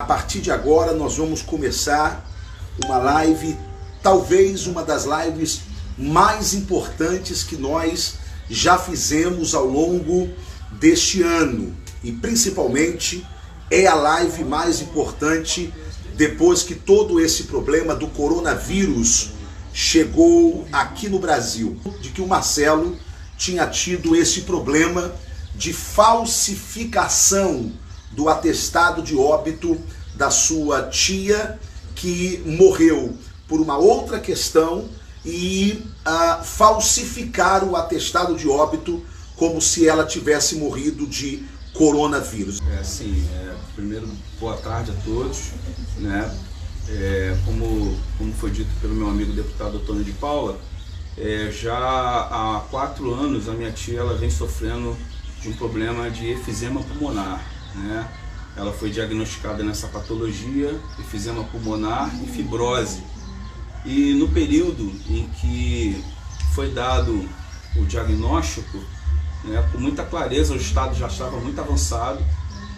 A partir de agora nós vamos começar uma live, talvez uma das lives mais importantes que nós já fizemos ao longo deste ano. E principalmente é a live mais importante depois que todo esse problema do coronavírus chegou aqui no Brasil. De que o Marcelo tinha tido esse problema de falsificação do atestado de óbito da sua tia, que morreu por uma outra questão, e falsificar o atestado de óbito como se ela tivesse morrido de coronavírus. Primeiro, boa tarde a todos, né? Como foi dito pelo meu amigo deputado Antônio de Paula, já há 4 anos a minha tia ela vem sofrendo de um problema de efizema pulmonar, né? Ela foi diagnosticada nessa patologia, efizema pulmonar e fibrose. E no período em que foi dado o diagnóstico, né, com muita clareza, o estado já estava muito avançado,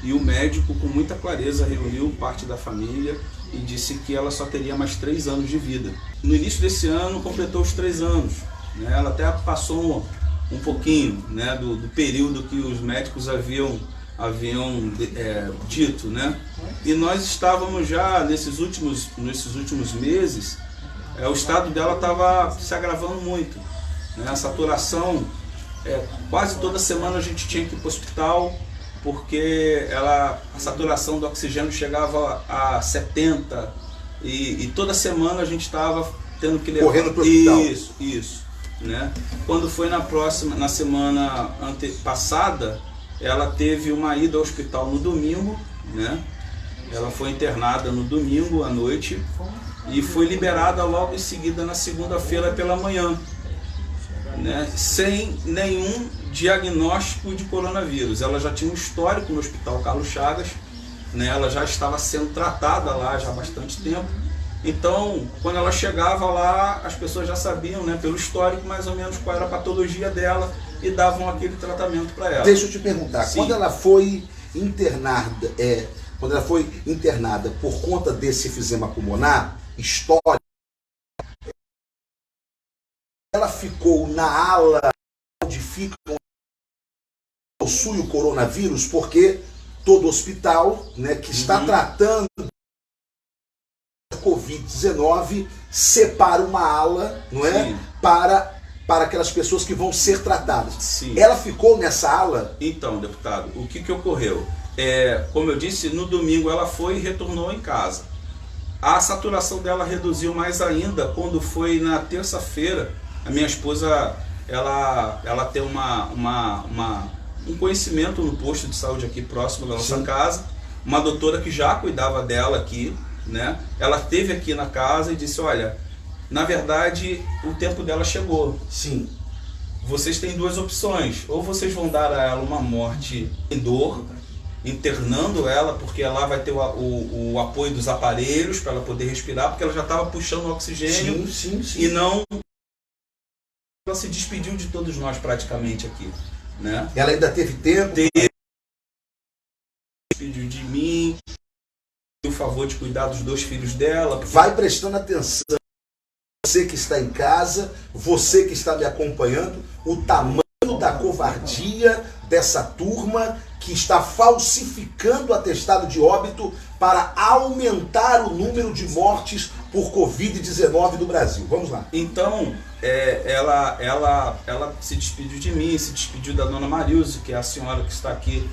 e o médico com muita clareza reuniu parte da família e disse que ela só teria mais 3 anos de vida. No início desse ano completou os 3 anos, né? Ela até passou um pouquinho, né, do período que os médicos haviam dito, né? E nós estávamos já nesses últimos meses, o estado dela estava se agravando muito, né? A saturação, quase toda semana a gente tinha que ir para o hospital, porque a saturação do oxigênio chegava a 70, e toda semana a gente estava tendo que levar... Correndo para o hospital. Isso, né? Quando foi na semana passada, ela teve uma ida ao hospital no domingo, né? Ela foi internada no domingo à noite e foi liberada logo em seguida na segunda-feira pela manhã, né? Sem nenhum diagnóstico de coronavírus. Ela já tinha um histórico no Hospital Carlos Chagas, né? Ela já estava sendo tratada lá já há bastante tempo. Então, quando ela chegava lá, as pessoas já sabiam, né, pelo histórico, mais ou menos qual era a patologia dela e davam aquele tratamento para ela. Deixa eu te perguntar, Sim. quando ela foi internada por conta desse efizema pulmonar histórico, ela ficou na ala onde possui o coronavírus, porque todo hospital, né, que está tratando Covid-19 separa uma ala, não é? Sim. Para aquelas pessoas que vão ser tratadas. Sim. Ela ficou nessa ala? Então, deputado, o que ocorreu? Como eu disse, no domingo ela foi e retornou em casa. A saturação dela reduziu mais ainda quando foi na terça-feira. A minha esposa, ela tem um conhecimento no posto de saúde aqui próximo da nossa casa, uma doutora que já cuidava dela aqui, né? Ela esteve aqui na casa e disse: olha, na verdade o tempo dela chegou. Sim. Vocês têm 2 opções: ou vocês vão dar a ela uma morte em dor, internando ela, porque ela vai ter o apoio dos aparelhos para ela poder respirar, porque ela já estava puxando o oxigênio. Sim. E não... Ela se despediu de todos nós praticamente aqui, né? Ela ainda teve tempo? Despediu de mim, o favor de cuidar dos 2 filhos dela. Vai prestando atenção, você que está em casa, você que está me acompanhando, o tamanho da covardia dessa turma que está falsificando o atestado de óbito para aumentar o número de mortes por Covid-19 no Brasil. Vamos lá. Então, ela se despediu de mim, se despediu da dona Marilze, que é a senhora que está aqui,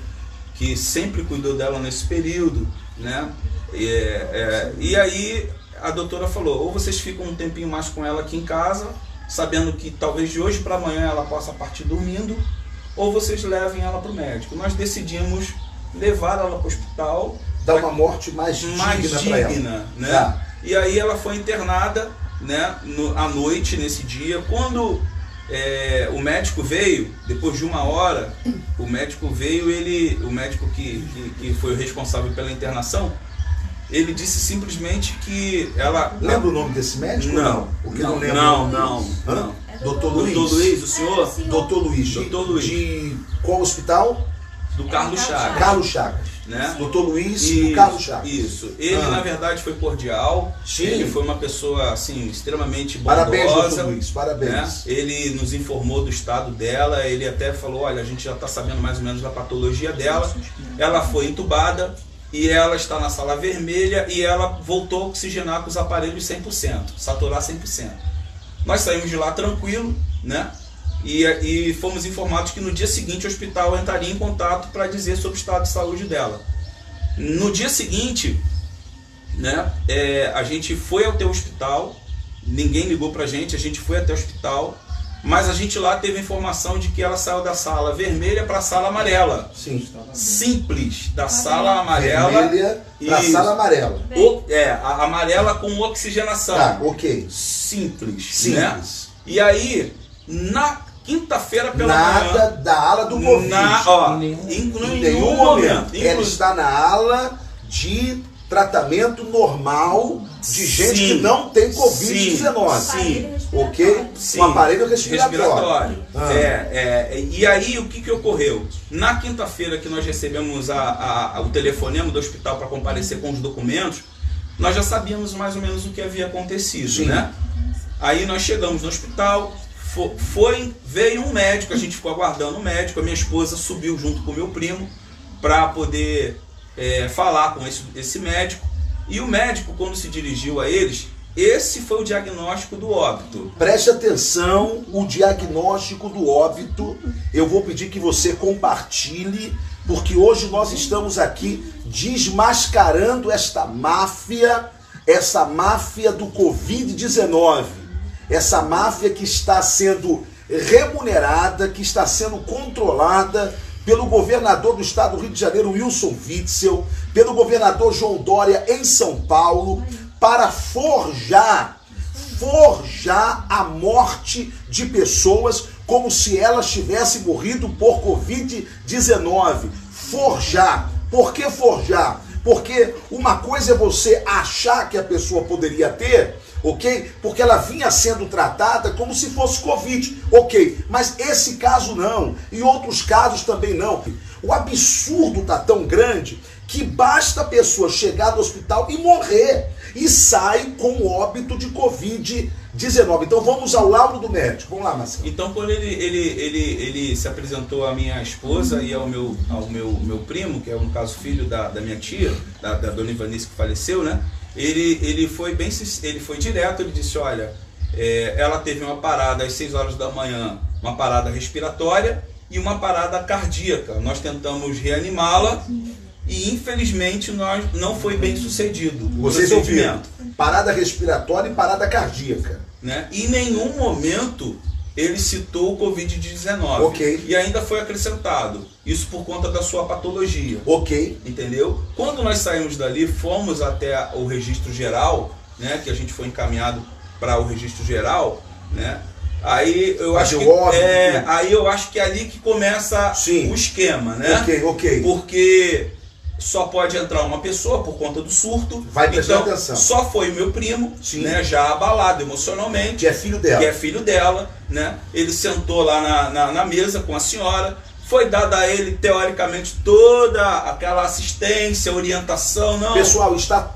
que sempre cuidou dela nesse período, né? E aí a doutora falou: ou vocês ficam um tempinho mais com ela aqui em casa, sabendo que talvez de hoje para amanhã ela possa partir dormindo, ou vocês levem ela para o médico. Nós decidimos levar ela para o hospital, Dar uma morte mais digna para ela, né? Tá. E aí ela foi internada, né, à noite, nesse dia. Quando o médico veio, depois de 1 hora, o médico veio, o médico que foi o responsável pela internação, ele disse simplesmente que ela... Lembra o nome desse médico? Não. Porque não lembro. Não. Doutor Luiz. Doutor Luiz, o senhor? Doutor Luiz. Doutor Luiz. De qual hospital? Do Carlos Chagas. Carlos Chagas. né? Doutor Luiz do Carlos Chagas. Isso. Ele, na verdade, foi cordial. Sim. Ele foi uma pessoa, assim, extremamente bondosa. Parabéns, doutor Luiz, parabéns. Né? Ele nos informou do estado dela, ele até falou, olha, a gente já está sabendo mais ou menos da patologia dela. Ela foi entubada e ela está na sala vermelha e ela voltou a oxigenar com os aparelhos 100%, saturar 100%. Nós saímos de lá tranquilo, né? E fomos informados que no dia seguinte o hospital entraria em contato para dizer sobre o estado de saúde dela. No dia seguinte, né, a gente foi até o hospital, ninguém ligou para a gente foi até o hospital, mas a gente lá teve a informação de que ela saiu da sala vermelha para a sala amarela. Sim. Simples, da sala amarela vermelha para a sala amarela. A amarela com oxigenação. Tá, ok. Simples. Né? E aí, na quinta-feira pela manhã... Nada da ala do Covid. Em nenhum momento. Ela está na ala de tratamento normal de gente que não tem Covid-19. Sim. Ok? Sim. Um aparelho respiratório. E aí, o que ocorreu? Na quinta-feira que nós recebemos o telefonema do hospital para comparecer com os documentos, nós já sabíamos mais ou menos o que havia acontecido, né? Aí nós chegamos no hospital, veio um médico, a gente ficou aguardando o médico, a minha esposa subiu junto com o meu primo para poder falar com esse médico, e o médico, quando se dirigiu a eles, esse foi o diagnóstico do óbito. Preste atenção, o diagnóstico do óbito, eu vou pedir que você compartilhe, porque hoje nós estamos aqui desmascarando essa máfia do Covid-19. Essa máfia que está sendo remunerada, que está sendo controlada pelo governador do estado do Rio de Janeiro, Wilson Witzel, pelo governador João Dória em São Paulo, para forjar a morte de pessoas como se elas tivessem morrido por Covid-19. Forjar. Por que forjar? Porque uma coisa é você achar que a pessoa poderia ter, ok? Porque ela vinha sendo tratada como se fosse Covid, ok? Mas esse caso não, e outros casos também não. O absurdo está tão grande que basta a pessoa chegar no hospital e morrer, e sai com óbito de Covid-19. Então vamos ao laudo do médico. Vamos lá, Marcelo. Então, quando ele se apresentou à minha esposa e ao meu primo, que é no caso filho da minha tia, da dona Ivanice, que faleceu, né? Ele foi direto, ele disse, olha, ela teve uma parada às 6 horas da manhã, uma parada respiratória e uma parada cardíaca. Nós tentamos reanimá-la e infelizmente nós não foi bem sucedido. Vocês ouviram? Parada respiratória e parada cardíaca. Né? E em nenhum momento ele citou o Covid-19. Ok. E ainda foi acrescentado. Isso por conta da sua patologia. Ok. Entendeu? Quando nós saímos dali, fomos até o registro geral, né? Que a gente foi encaminhado para o registro geral, né? Aí eu acho que é ali que começa o esquema, né? Ok. Porque só pode entrar uma pessoa por conta do surto. Vai prestar atenção. Só foi o meu primo, né, já abalado emocionalmente. Que é filho dela. Né? Ele sentou lá na mesa com a senhora. Foi dada a ele, teoricamente, toda aquela assistência, orientação. Não. Pessoal, estão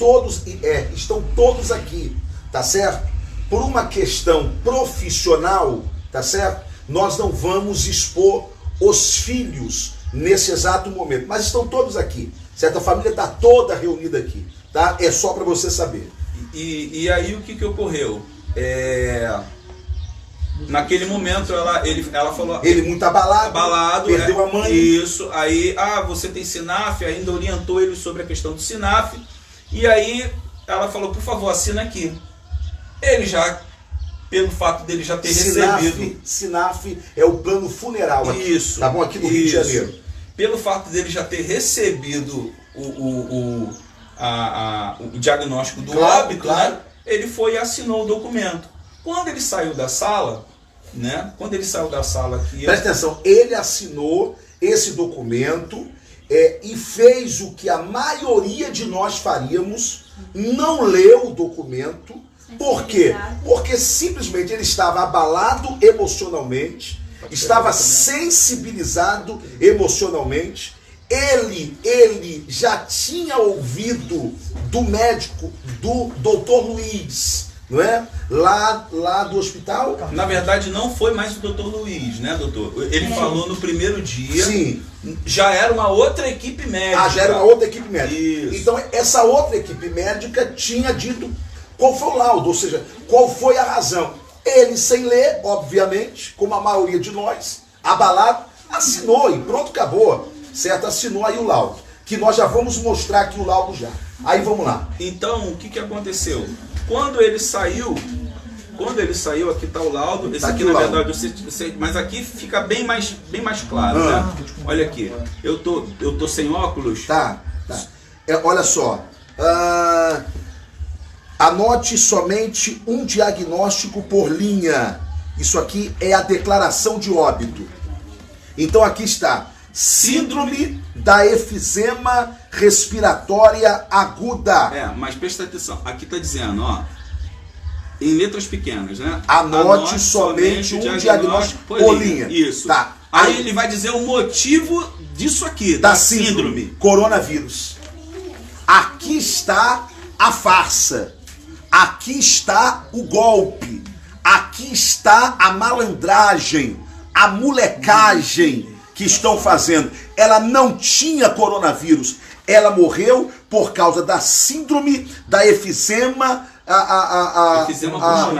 todos aqui, tá certo? Por uma questão profissional, tá certo? Nós não vamos expor os filhos nesse exato momento, mas estão todos aqui. Certo? A família está toda reunida aqui, tá? É só para você saber. E aí o que ocorreu? Naquele momento ela falou... Ele muito abalado, perdeu a mãe. Isso, aí, você tem SINAF, ainda orientou ele sobre a questão do SINAF, e aí ela falou, por favor, assina aqui. Ele já, pelo fato dele já ter recebido... SINAF é o plano funeral aqui, isso, tá bom? Aqui no Rio de Janeiro. Pelo fato dele já ter recebido o diagnóstico do óbito, né, ele foi e assinou o documento. Quando ele saiu da sala, né? Aqui, presta atenção, ele assinou esse documento e fez o que a maioria de nós faríamos, não leu o documento. Por quê? Porque simplesmente ele estava abalado emocionalmente, estava sensibilizado emocionalmente, ele já tinha ouvido do médico, do Dr. Luiz, não é? Lá do hospital? Na verdade, não foi mais o Dr. Luiz, né, doutor? Ele falou no primeiro dia. Sim. Já era uma outra equipe médica. Ah, já era uma outra equipe médica. Isso. Então, essa outra equipe médica tinha dito qual foi o laudo, ou seja, qual foi a razão. Ele, sem ler, obviamente, como a maioria de nós, abalado, assinou e pronto, acabou. Certo? Assinou aí o laudo. Que nós já vamos mostrar aqui o laudo já. Aí vamos lá. Então, o que aconteceu? Quando ele saiu, aqui está o laudo. Esse aqui, na verdade, mas aqui fica bem mais claro, né? Olha aqui. Eu tô sem óculos. Tá. Olha só. Anote somente um diagnóstico por linha. Isso aqui é a declaração de óbito. Então aqui está. Síndrome da efizema respiratória aguda. Mas presta atenção. Aqui está dizendo, ó, em letras pequenas, né? Anote somente um diagnóstico por linha. Isso. Tá. Aí ele vai dizer o motivo disso aqui, da síndrome. Coronavírus. Aqui está a farsa. Aqui está o golpe. Aqui está a malandragem, a molecagem que estão fazendo. Ela não tinha coronavírus. Ela morreu por causa da síndrome da efizema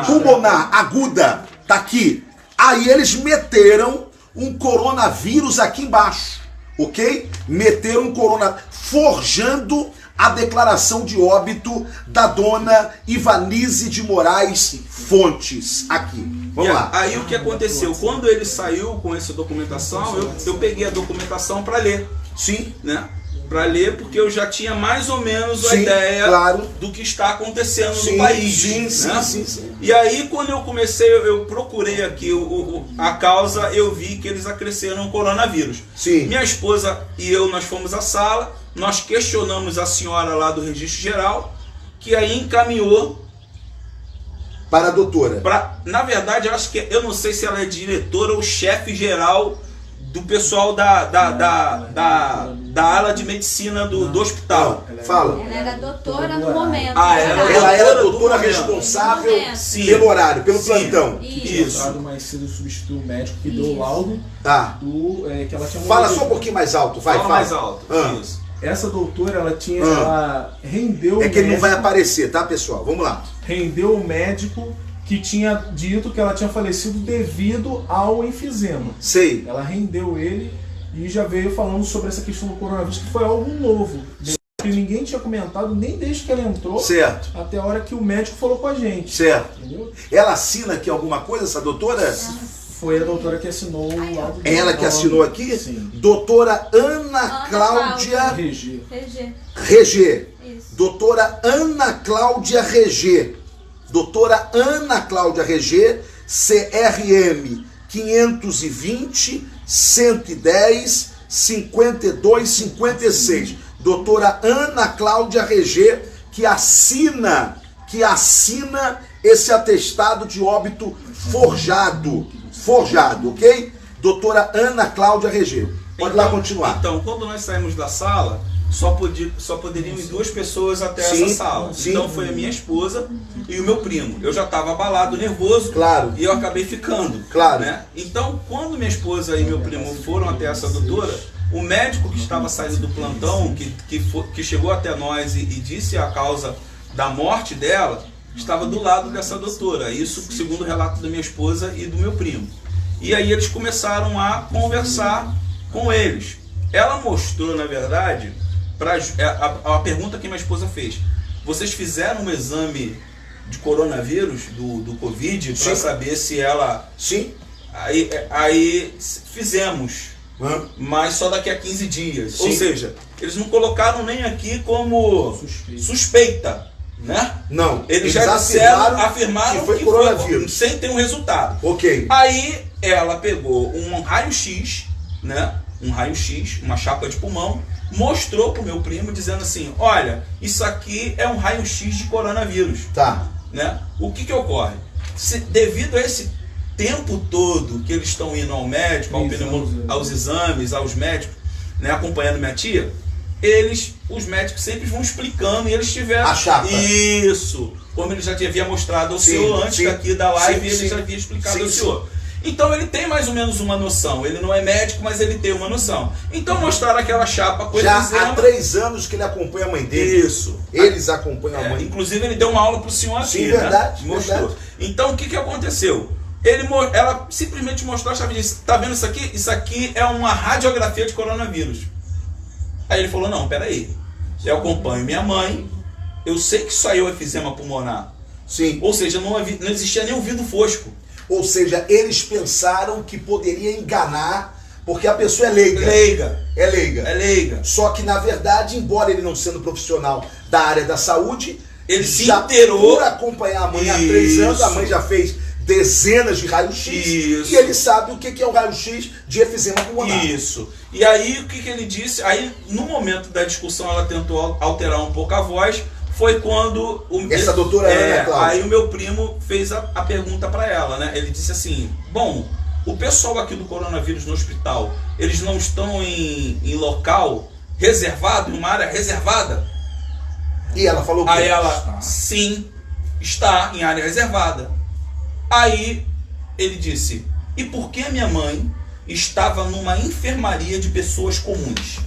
pulmonar aguda. Tá aqui. Aí eles meteram um coronavírus aqui embaixo, ok? Meteram um coronavírus, forjando a declaração de óbito da dona Ivanise de Moraes Fontes. Aqui. Vamos lá. Aí o que aconteceu? Quando ele saiu com essa documentação, eu peguei a documentação para ler. Sim. Né? Para ler, porque eu já tinha mais ou menos a ideia do que está acontecendo no país. Sim. E aí, quando eu comecei, eu procurei aqui a causa, eu vi que eles acresceram o coronavírus. Sim. Minha esposa e eu, nós fomos à sala, nós questionamos a senhora lá do Registro Geral, que aí encaminhou para a doutora. Na verdade, eu não sei se ela é diretora ou chefe geral do pessoal da ala de medicina do hospital. Fala. Ela era doutora no momento. Ela era a doutora responsável pelo horário, pelo plantão. Isso. Mais cedo substituiu o médico que deu o laudo. Que ela tinha Fala só um pouquinho mais alto, vai. Fala mais alto. Isso. Essa doutora, ela rendeu o médico. É que ele não vai aparecer, tá, pessoal? Vamos lá. Rendeu o médico que tinha dito que ela tinha falecido devido ao enfisema. Sei. Ela rendeu ele e já veio falando sobre essa questão do coronavírus, que foi algo novo. Que ninguém tinha comentado, nem desde que ela entrou, certo, até a hora que o médico falou com a gente. Certo. Entendeu? Ela assina aqui alguma coisa, essa doutora? Foi a doutora que assinou o laudo. Ela que assinou aqui? Sim. Doutora Ana Cláudia Regê. Doutora Ana Cláudia Regê. Doutora Ana Cláudia Regê, CRM 520 110 52 56. Doutora Ana Cláudia Regê, que assina esse atestado de óbito forjado, ok? Doutora Ana Cláudia Regê. Pode lá continuar. Então, quando nós saímos da sala, só poderiam ir 2 pessoas até essa sala. Sim. Então foi a minha esposa e o meu primo. Eu já estava abalado, nervoso, claro, e eu acabei ficando. Claro. Né? Então, quando minha esposa e meu primo foram até essa doutora, o médico que estava saindo do plantão, que chegou até nós e disse a causa da morte dela, estava do lado dessa doutora. Isso segundo o relato da minha esposa e do meu primo. E aí eles começaram a conversar com eles. Ela mostrou, na verdade, a pergunta que minha esposa fez: vocês fizeram um exame de coronavírus do Covid para saber se ela... Sim. Aí fizemos, mas só daqui a 15 dias. Sim. Ou seja, eles não colocaram nem aqui como suspeita, né? Não. Eles já afirmaram que foi coronavírus, sem ter um resultado. Ok. Aí ela pegou um raio-x, né? Um raio-x, uma chapa de pulmão, mostrou pro meu primo dizendo assim: olha, isso aqui é um raio-x de coronavírus. Tá. Né? O que ocorre? Devido a esse tempo todo que eles estão indo ao médico, aos exames, aos médicos, né, acompanhando minha tia, os médicos sempre vão explicando e eles tiveram... A chapa. Isso. Como ele já havia mostrado ao senhor antes daqui da live, ele já havia explicado ao senhor. Então ele tem mais ou menos uma noção. Ele não é médico, mas ele tem uma noção. Então mostraram aquela chapa com ele já dizendo... há 3 anos que ele acompanha a mãe dele. Isso. Eles acompanham a mãe. Inclusive ele deu uma aula pro senhor aqui, sim, verdade, né? Mostrou. Verdade. Então o que aconteceu? Ela simplesmente mostrou a chave e disse: tá vendo isso aqui? Isso aqui é uma radiografia de coronavírus. Aí ele falou: não, peraí. Eu acompanho minha mãe, eu sei que isso aí é o efizema pulmonar. Sim. Ou seja, não existia nem ouvido fosco. Ou seja, eles pensaram que poderia enganar, porque a pessoa é leiga. É leiga. Só que, na verdade, embora ele não sendo profissional da área da saúde, ele se inteirou por acompanhar a mãe há 3 anos, a mãe já fez dezenas de raio-x e ele sabe o que é o raio-x de efizema pulmonar. Isso. E aí, o que ele disse? Aí, no momento da discussão, ela tentou alterar um pouco a voz. Foi quando essa doutora Ana Cláudia. Aí o meu primo fez a pergunta para ela, né? Ele disse assim: bom, o pessoal aqui do coronavírus no hospital, eles não estão em local reservado, em uma área reservada? E ela falou que aí ela, sim, está em área reservada. Aí ele disse: e por que a minha mãe estava numa enfermaria de pessoas comuns?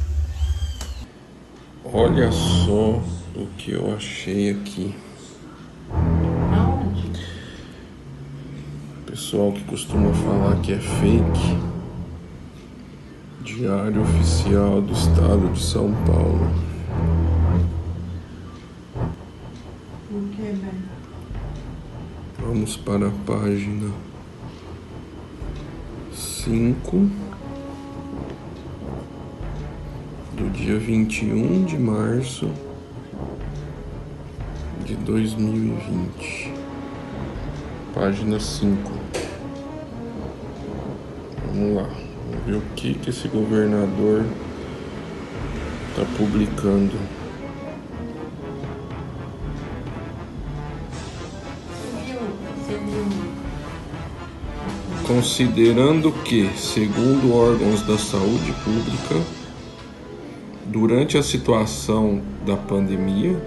Olha só o que eu achei aqui. Aonde? Pessoal que costuma falar que é fake. Diário Oficial do Estado de São Paulo. O que, velho? Vamos para a página 5 do dia 21 de março de 2020. Página 5. Vamos lá. Vamos ver o que esse governador está publicando. Você viu? Considerando que, segundo órgãos da saúde pública, durante a situação da pandemia,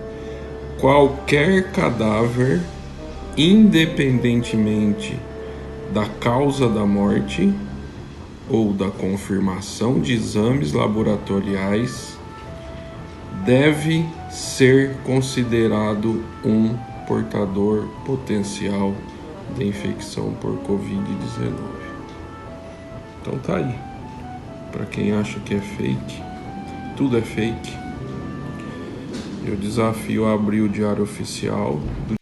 qualquer cadáver, independentemente da causa da morte ou da confirmação de exames laboratoriais, deve ser considerado um portador potencial de infecção por Covid-19. Então tá aí. Para quem acha que é fake, tudo é fake. Eu desafio a abrir o Diário Oficial do